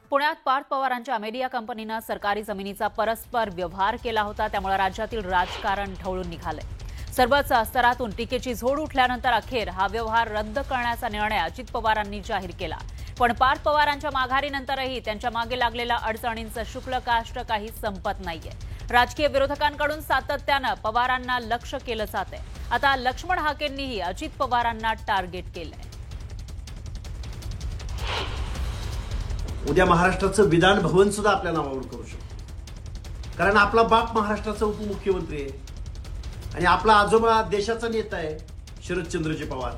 पुण्यात पार्थ पवारांच्या अमेरिया कंपनीनं सरकारी जमिनीचा परस्पर व्यवहार केला होता, त्यामुळे राज्यातील राजकारण ढवळून निघालंय. सर्वच स्तरातून टीकेची झोड उठल्यानंतर अखेर हा व्यवहार रद्द करण्याचा निर्णय अजित पवारांनी जाहीर केला. पण पार्थ पवारांच्या माघारीनंतरही त्यांच्या मागे लागलेल्या अडचणींचं शुक्लकाष्ट काही संपत नाहीये. राजकीय विरोधकांकडून सातत्यानं पवारांना लक्ष केलं जातंय. आता लक्ष्मण हाकेंनीही अजित पवारांना टार्गेट केलंय. उद्या महाराष्ट्राचं विधान भवन सुद्धा आपल्या नावावर करू शकतो, कारण आपला बाप महाराष्ट्राचा उपमुख्यमंत्री आहे आणि आपला आजोबा देशाचा नेता आहे शरदचंद्रजी पवार,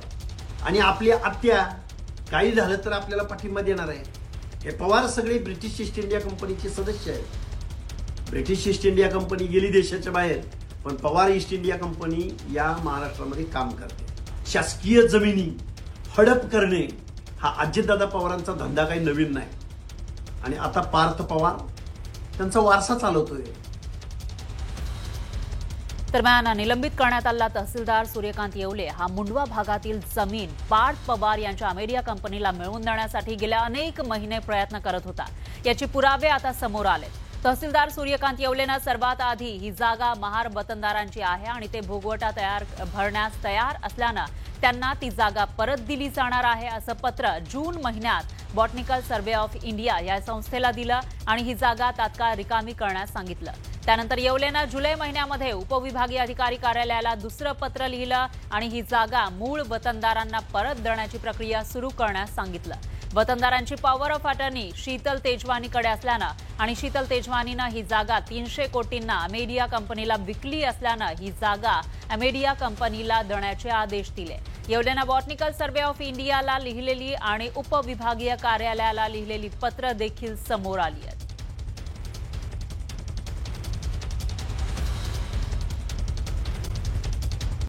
आणि आपली आत्या काही झालं तर आपल्याला पाठिंबा देणार आहे. हे पवार सगळे ब्रिटिश ईस्ट इंडिया कंपनीचे सदस्य आहेत. ब्रिटिश ईस्ट इंडिया कंपनी गेली देशाच्या बाहेर, पण पवार ईस्ट इंडिया कंपनी या महाराष्ट्रामध्ये काम करते. शासकीय जमिनी हडप करणे हा अजितदादा पवारांचा धंदा काही नवीन नाही, आणि आता पार्थ पवार त्यांचा वारसा चालवतोय. दरम्यान निलंबित करण्यात आलेला तहसीलदार सूर्यकांत येवले हा मुंडवा भागातील जमीन पार्थ पवार यांच्या अमेरिया कंपनीला मिळवून देण्यासाठी गेल्या अनेक महिने प्रयत्न करत होता. याचे पुरावे आता समोर आले. तहसीलदार सूर्यकांत येवलेनं सर्वात आधी ही जागा महार वतनदारांची आहे आणि ते भोगवटा भरण्यास तयार असल्यानं त्यांना ती जागा परत दिली जाणार आहे असं पत्र जून महिन्यात बॉटनिकल सर्व्हे ऑफ इंडिया या संस्थेला दिलं आणि ही जागा तात्काळ रिकामी करण्यास सांगितलं. त्यानंतर येवलेनं जुलै महिन्यामध्ये उपविभागीय अधिकारी कार्यालयाला दुसरं पत्र लिहिलं आणि ही जागा मूळ वतनदारांना परत देण्याची प्रक्रिया सुरू करण्यास सांगितलं. वतनदारांची पॉवर ऑफ अटर्नी शीतल तेजवानीकडे असल्यानं आणि शीतल तेजवानीनं ही जागा 300 कोटींना अमेरिया कंपनीला विकली असल्यानं ही जागा अमेरिया कंपनीला देण्याचे आदेश दिले. येवलेनं बॉटनिकल सर्व्हे ऑफ इंडियाला लिहिलेली आणि उपविभागीय कार्यालयाला लिहिलेली पत्र देखील समोर आली आहेत.